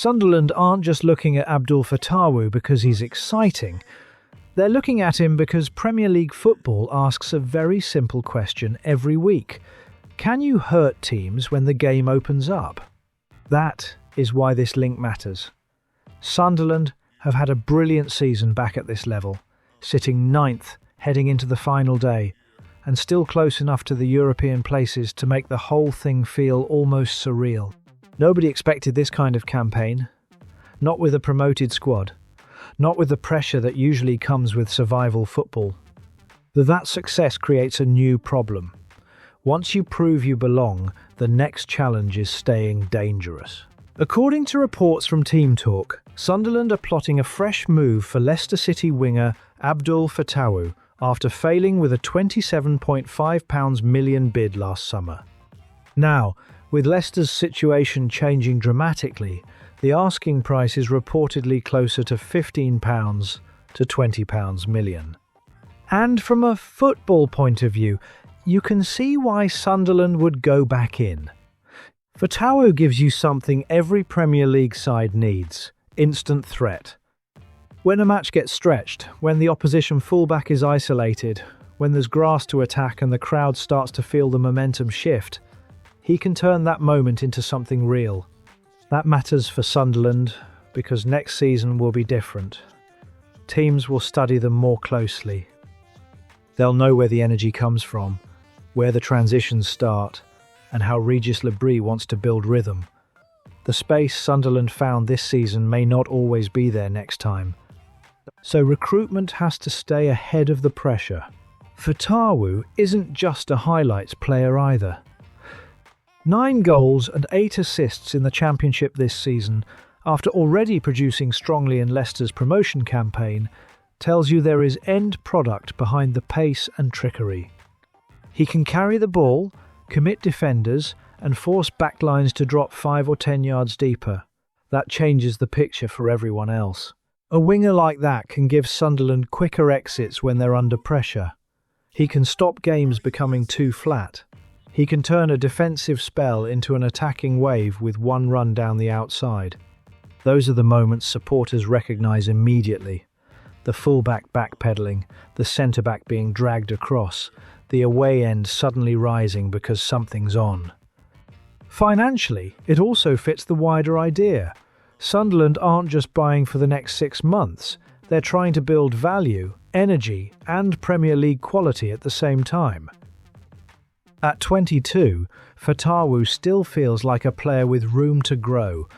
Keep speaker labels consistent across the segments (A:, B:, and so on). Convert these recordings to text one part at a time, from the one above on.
A: Sunderland aren't just looking at Abdul Fatawu because he's exciting. They're looking at him because Premier League football asks a very simple question every week. Can you hurt teams when the game opens up? That is why this link matters. Sunderland have had a brilliant season back at this level, sitting ninth heading into the final day, and still close enough to the European places to make the whole thing feel almost surreal. Nobody expected this kind of campaign. Not with a promoted squad. Not with the pressure that usually comes with survival football. That success creates a new problem. Once you prove you belong, the next challenge is staying dangerous. According to reports from Team Talk, Sunderland are plotting a fresh move for Leicester City winger Abdul Fatawu after failing with a £27.5 million bid last summer. Now, with Leicester's situation changing dramatically, the asking price is reportedly closer to £15 to £20 million. And from a football point of view, you can see why Sunderland would go back in. Fatawu gives you something every Premier League side needs: instant threat. When a match gets stretched, when the opposition fullback is isolated, when there's grass to attack and the crowd starts to feel the momentum shift, he can turn that moment into something real. That matters for Sunderland because next season will be different. Teams will study them more closely. They'll know where the energy comes from, where the transitions start, and how Regis Lebris wants to build rhythm. The space Sunderland found this season may not always be there next time. So recruitment has to stay ahead of the pressure. Fatawu isn't just a highlights player either. 9 goals and 8 assists in the Championship this season, after already producing strongly in Leicester's promotion campaign, tells you there is end product behind the pace and trickery. He can carry the ball, commit defenders, and force backlines to drop 5 or 10 yards deeper. That changes the picture for everyone else. A winger like that can give Sunderland quicker exits when they're under pressure. He can stop games becoming too flat. He can turn a defensive spell into an attacking wave with one run down the outside. Those are the moments supporters recognise immediately. The fullback backpedalling, the centre-back being dragged across, the away end suddenly rising because something's on. Financially, it also fits the wider idea. Sunderland aren't just buying for the next 6 months, they're trying to build value, energy, and Premier League quality at the same time. At 22, Fatawu still feels like a player with room to grow,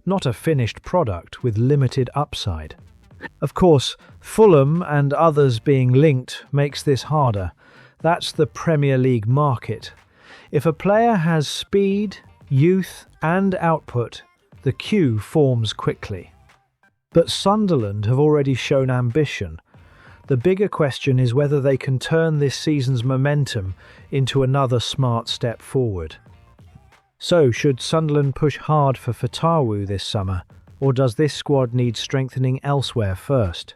A: not a finished product with limited upside. Of course, Fulham and others being linked makes this harder. That's the Premier League market. If a player has speed, youth, and output, the queue forms quickly. But Sunderland have already shown ambition. The bigger question is whether they can turn this season's momentum into another smart step forward. So, should Sunderland push hard for Fatawu this summer, or does this squad need strengthening elsewhere first?